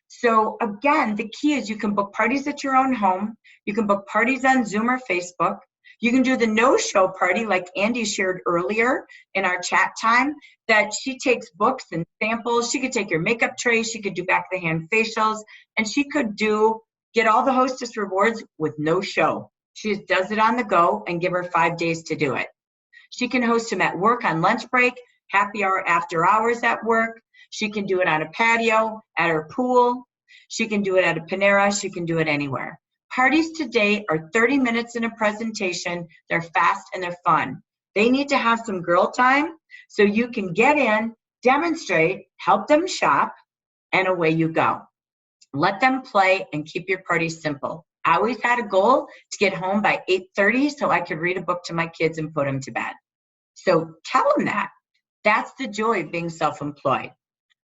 So again, the key is you can book parties at your own home. You can book parties on Zoom or Facebook. You can do the no-show party like Andy shared earlier in our chat time, that she takes books and samples. She could take your makeup tray. She could do back-of-the-hand facials, and she could get all the hostess rewards with no show. She just does it on the go and give her 5 days to do it. She can host them at work on lunch break, happy hour after hours at work. She can do it on a patio, at her pool. She can do it at a Panera. She can do it anywhere. Parties today are 30 minutes in a presentation. They're fast and they're fun. They need to have some girl time so you can get in, demonstrate, help them shop, and away you go. Let them play and keep your party simple. I always had a goal to get home by 8:30 so I could read a book to my kids and put them to bed. So tell them that. That's the joy of being self-employed.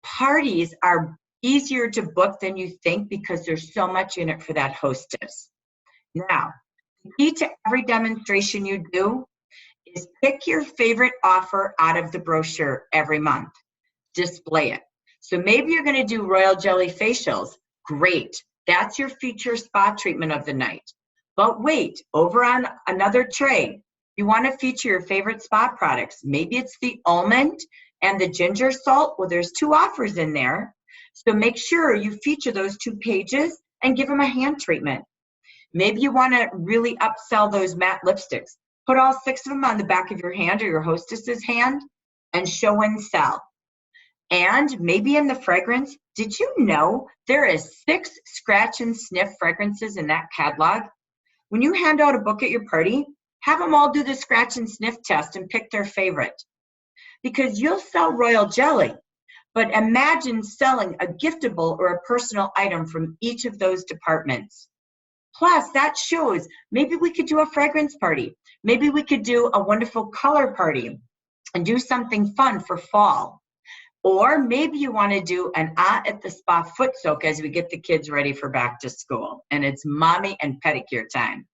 Parties are easier to book than you think because there's so much in it for that hostess. Now, the key to every demonstration you do is pick your favorite offer out of the brochure every month. Display it. So maybe you're going to do Royal Jelly facials. Great. That's your feature spa treatment of the night. But wait, over on another tray, you want to feature your favorite spa products. Maybe it's the almond and the ginger salt. Well, there's 2 offers in there. So make sure you feature those 2 pages and give them a hand treatment. Maybe you want to really upsell those matte lipsticks. Put all 6 of them on the back of your hand or your hostess's hand and show and sell. And maybe in the fragrance, did you know there is 6 scratch and sniff fragrances in that catalog? When you hand out a book at your party, have them all do the scratch and sniff test and pick their favorite. Because you'll sell royal jelly, but imagine selling a giftable or a personal item from each of those departments. Plus, that shows maybe we could do a fragrance party. Maybe we could do a wonderful color party and do something fun for fall. Or maybe you want to do an at the spa foot soak as we get the kids ready for back to school. And it's mommy and pedicure time.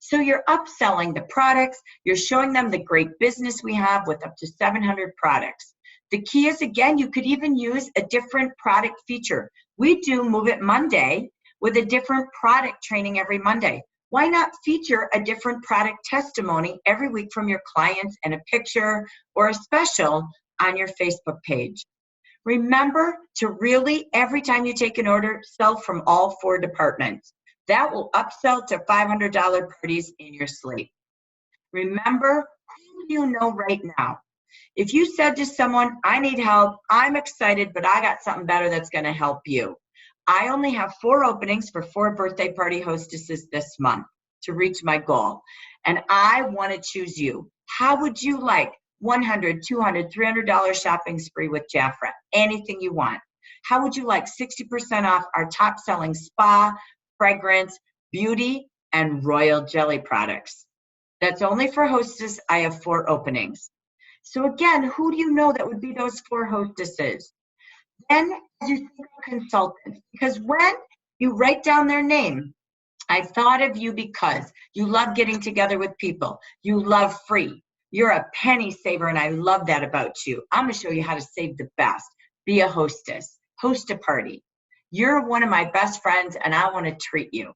So you're upselling the products. You're showing them the great business we have with up to 700 products. The key is, again, you could even use a different product feature. We do Move It Monday with a different product training every Monday. Why not feature a different product testimony every week from your clients and a picture or a special on your Facebook page? Remember to really, every time you take an order, sell from all 4 departments. That will upsell to $500 parties in your sleep. Remember, who do you know right now? If you said to someone, I need help, I'm excited, but I got something better that's going to help you. I only have 4 openings for 4 birthday party hostesses this month to reach my goal. And I want to choose you. How would you like $100, $200, $300 shopping spree with Jafra? Anything you want. How would you like 60% off our top selling spa, fragrance, beauty, and royal jelly products? That's only for hostess. I have 4 openings. So again, who do you know that would be those 4 hostesses? Then as you think of consultants, because when you write down their name, I thought of you because you love getting together with people. You love free. You're a penny saver, and I love that about you. I'm going to show you how to save the best. Be a hostess. Host a party. You're one of my best friends, and I want to treat you.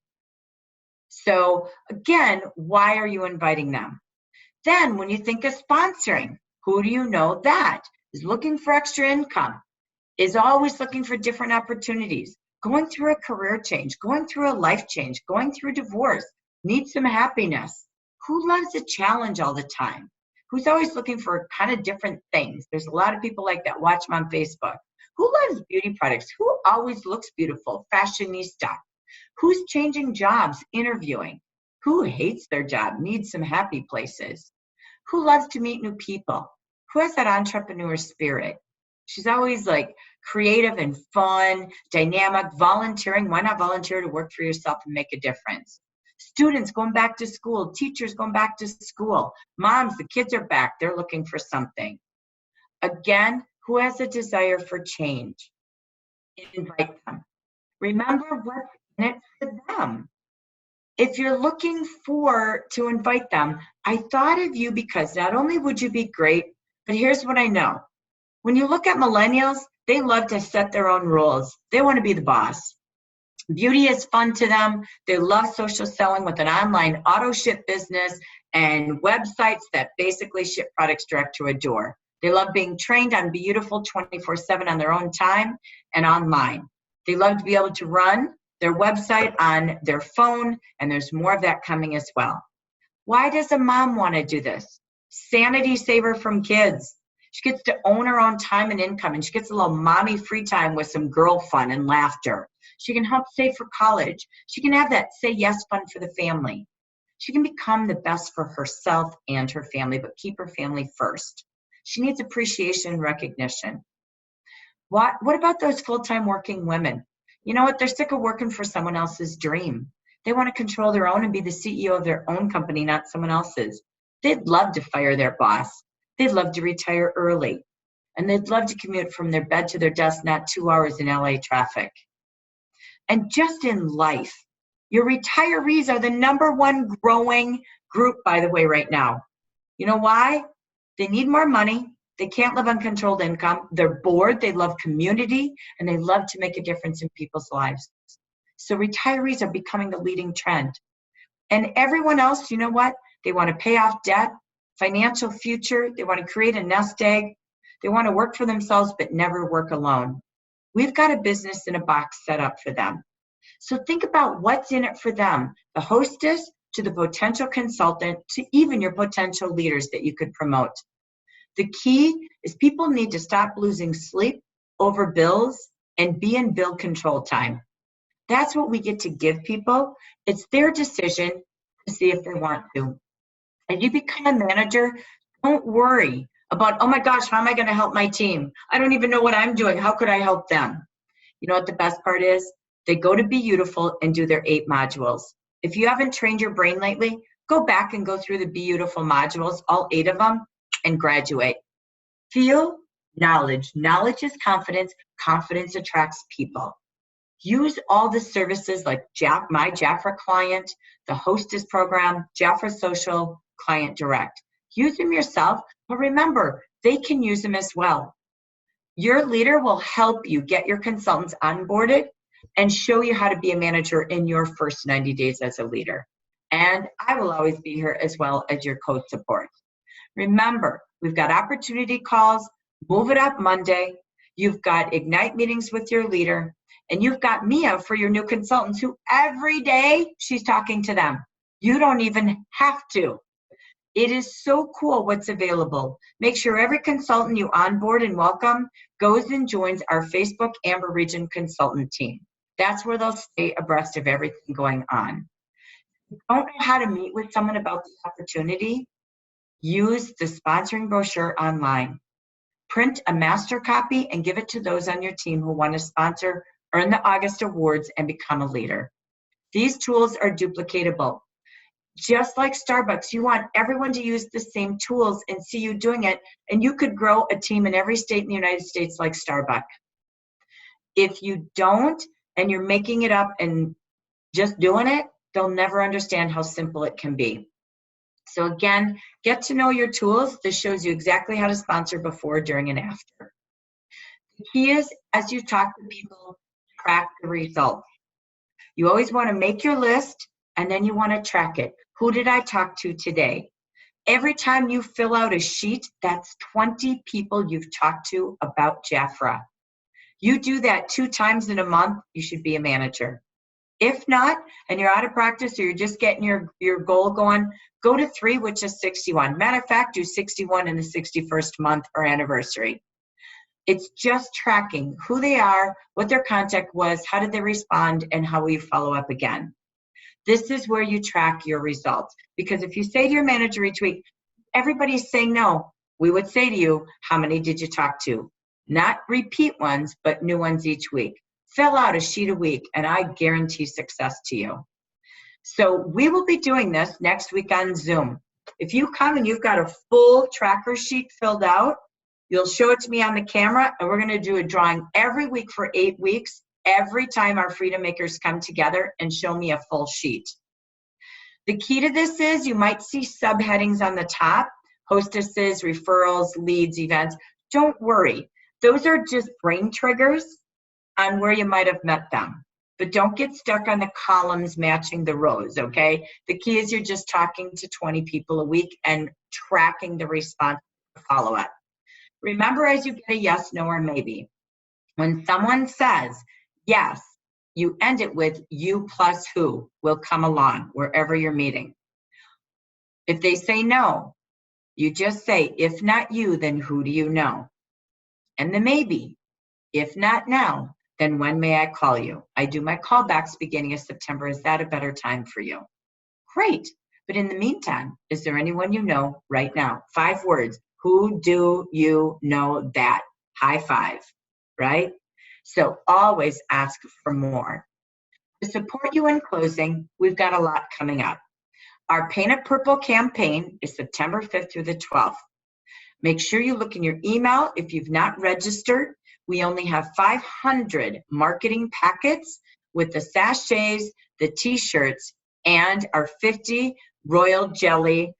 So again, why are you inviting them? Then when you think of sponsoring, who do you know that is looking for extra income, is always looking for different opportunities, going through a career change, going through a life change, going through divorce, needs some happiness? Who loves a challenge all the time? Who's always looking for kind of different things? There's a lot of people like that. Watch them on Facebook. Who loves beauty products? Who always looks beautiful? Fashionista. Who's changing jobs, interviewing? Who hates their job, needs some happy places? Who loves to meet new people? Who has that entrepreneur spirit? She's always like creative and fun, dynamic, volunteering. Why not volunteer to work for yourself and make a difference? Students going back to school, teachers going back to school, moms, the kids are back, they're looking for something. Again, who has a desire for change? Invite them. Remember what's in it for them. If you're looking to invite them, I thought of you because not only would you be great, but here's what I know. When you look at millennials, they love to set their own rules. They want to be the boss. Beauty is fun to them. They love social selling with an online auto ship business and websites that basically ship products direct to a door. They love being trained on beautiful 24/7 on their own time and online. They love to be able to run their website on their phone, and there's more of that coming as well. Why does a mom want to do this? Sanity saver from kids. She gets to own her own time and income, and she gets a little mommy free time with some girl fun and laughter. She can help save for college. She can have that say yes fun for the family. She can become the best for herself and her family, but keep her family first. She needs appreciation and recognition. What about those full-time working women? You know what? They're sick of working for someone else's dream. They want to control their own and be the CEO of their own company, not someone else's. They'd love to fire their boss. They'd love to retire early. And they'd love to commute from their bed to their desk, not 2 hours in LA traffic. And just in life, your retirees are the #1 growing group, by the way, right now. You know why? They need more money. They can't live on controlled income. They're bored. They love community, and they love to make a difference in people's lives. So retirees are becoming the leading trend. And everyone else, you know what? They want to pay off debt, financial future. They want to create a nest egg. They want to work for themselves, but never work alone. We've got a business in a box set up for them. So think about what's in it for them, the hostess to the potential consultant to even your potential leaders that you could promote. The key is people need to stop losing sleep over bills, and be in bill control time. That's what we get to give people. It's their decision to see if they want to. And you become a manager, don't worry about, oh my gosh, how am I going to help my team? I don't even know what I'm doing. How could I help them? You know what the best part is? They go to Be Beautiful and do their 8 modules. If you haven't trained your brain lately, go back and go through the Be Beautiful modules, all 8 of them, and graduate. Feel knowledge. Knowledge is confidence. Confidence attracts people. Use all the services like My Jafra Client, the Hostess Program, Jafra Social, Client Direct. Use them yourself, but remember, they can use them as well. Your leader will help you get your consultants onboarded and show you how to be a manager in your first 90 days as a leader. And I will always be here as well as your coach support. Remember, we've got opportunity calls, Move It Up Monday. You've got Ignite meetings with your leader. And you've got Mia for your new consultants who every day she's talking to them. You don't even have to. It is so cool what's available. Make sure every consultant you onboard and welcome goes and joins our Facebook Amber Region consultant team. That's where they'll stay abreast of everything going on. If you don't know how to meet with someone about the opportunity, use the sponsoring brochure online. Print a master copy and give it to those on your team who want to sponsor, earn the August awards, and become a leader. These tools are duplicatable. Just like Starbucks, you want everyone to use the same tools and see you doing it, and you could grow a team in every state in the United States like Starbucks. If you don't, and you're making it up and just doing it, they'll never understand how simple it can be. So again, get to know your tools. This shows you exactly how to sponsor before, during, and after. The key is, as you talk to people, track the results. You always want to make your list, and then you want to track it. Who did I talk to today? Every time you fill out a sheet, that's 20 people you've talked to about Jafra. You do that 2 times in a month, you should be a manager. If not, and you're out of practice or you're just getting your goal going, go to 3, which is 61. Matter of fact, do 61 in the 61st month or anniversary. It's just tracking who they are, what their contact was, how did they respond, and how will you follow up again. This is where you track your results. Because if you say to your manager each week, everybody's saying no, we would say to you, how many did you talk to? Not repeat ones, but new ones each week. Fill out a sheet a week, and I guarantee success to you. So we will be doing this next week on Zoom. If you come and you've got a full tracker sheet filled out, you'll show it to me on the camera, and we're going to do a drawing every week for 8 weeks, every time our Freedom Makers come together and show me a full sheet. The key to this is you might see subheadings on the top, hostesses, referrals, leads, events. Don't worry. Those are just brain triggers on where you might have met them. But don't get stuck on the columns matching the rows, okay? The key is you're just talking to 20 people a week and tracking the response follow-up. Remember, as you get a yes, no, or maybe, when someone says yes, you end it with you plus who will come along wherever you're meeting. If they say no, you just say, if not you, then who do you know? And the maybe, if not now, then when may I call you? I do my callbacks beginning of September. Is that a better time for you? Great. But in the meantime, is there anyone you know right now? 5 words. Who do you know that? High five, right? So always ask for more. To support you in closing, we've got a lot coming up. Our Paint It Purple campaign is September 5th through the 12th. Make sure you look in your email if you've not registered. We only have 500 marketing packets with the sachets, the t-shirts, and our 50 Royal Jelly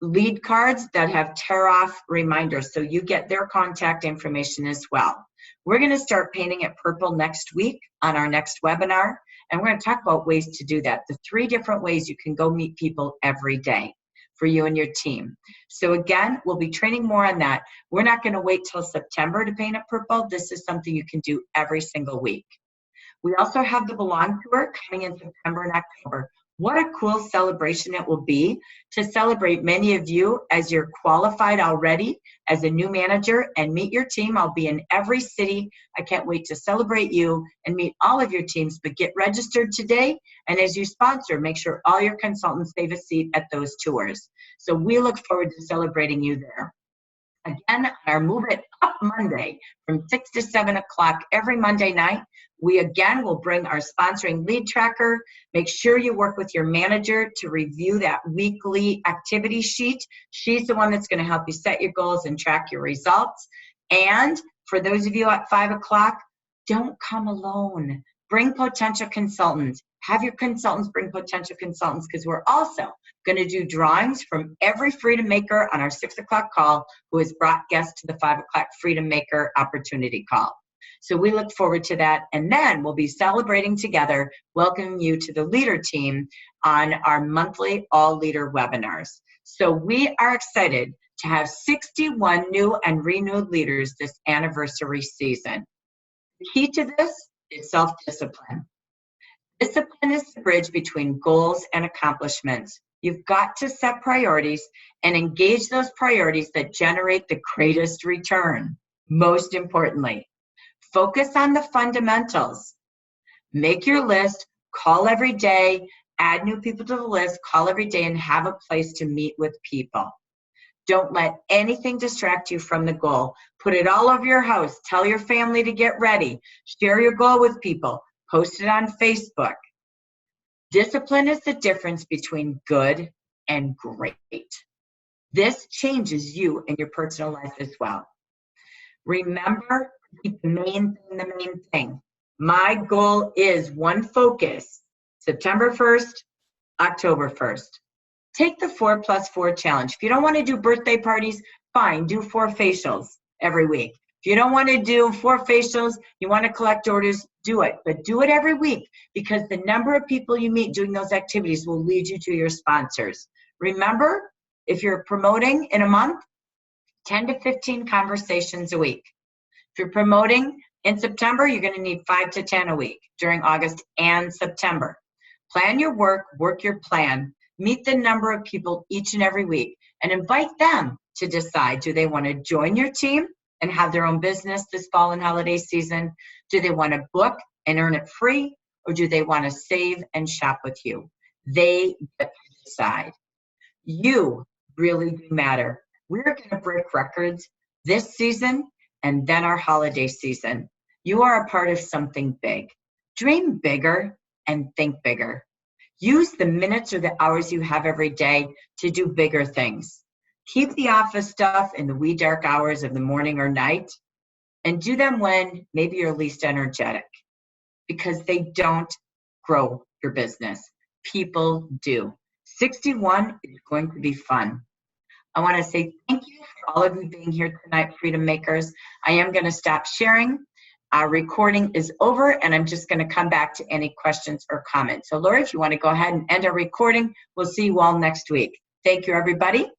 lead cards that have tear-off reminders, so you get their contact information as well. We're going to start painting it purple next week on our next webinar, and we're going to talk about ways to do that. The 3 different ways you can go meet people every day for you and your team. So again, we'll be training more on that. We're not going to wait till September to paint it purple. This is something you can do every single week. We also have the Belong Tour coming in September and October. What a cool celebration it will be to celebrate many of you as you're qualified already as a new manager and meet your team. I'll be in every city. I can't wait to celebrate you and meet all of your teams, but get registered today. And as you sponsor, make sure all your consultants save a seat at those tours. So we look forward to celebrating you there. Again, on our Move It Up Monday from 6 to 7 o'clock every Monday night, we again will bring our sponsoring lead tracker. Make sure you work with your manager to review that weekly activity sheet. She's the one that's going to help you set your goals and track your results. And for those of you at 5 o'clock, don't come alone. Bring potential consultants. Have your consultants bring potential consultants, because we're also going to do drawings from every Freedom Maker on our 6 o'clock call who has brought guests to the 5 o'clock Freedom Maker opportunity call. So we look forward to that. And then we'll be celebrating together, welcoming you to the leader team on our monthly All Leader webinars. So we are excited to have 61 new and renewed leaders this anniversary season. The key to this is self-discipline. Discipline is the bridge between goals and accomplishments. You've got to set priorities and engage those priorities that generate the greatest return. Most importantly, focus on the fundamentals. Make your list, call every day, add new people to the list, call every day, and have a place to meet with people. Don't let anything distract you from the goal. Put it all over your house. Tell your family to get ready. Share your goal with people. Post it on Facebook. Discipline is the difference between good and great. This changes you and your personal life as well. Remember, keep the main thing. My goal is one focus, September 1st, October 1st. Take the 4+4 challenge. If you don't want to do birthday parties, fine, do 4 facials every week. If you don't want to do 4 facials, you want to collect orders, do it. But do it every week, because the number of people you meet doing those activities will lead you to your sponsors. Remember, if you're promoting in a month, 10 to 15 conversations a week. If you're promoting in September, you're going to need 5 to 10 a week during August and September. Plan your work, work your plan, meet the number of people each and every week, and invite them to decide, do they want to join your team and have their own business this fall and holiday season? Do they want to book and earn it free, or do they want to save and shop with you? They get to decide. You really do matter. We're going to break records this season and then our holiday season. You are a part of something big. Dream bigger and think bigger. Use the minutes or the hours you have every day to do bigger things. Keep the office stuff in the wee dark hours of the morning or night, and do them when maybe you're least energetic, because they don't grow your business. People do. 61 is going to be fun. I want to say thank you for all of you being here tonight, Freedom Makers. I am going to stop sharing. Our recording is over, and I'm just going to come back to any questions or comments. So, Lori, if you want to go ahead and end our recording, we'll see you all next week. Thank you, everybody.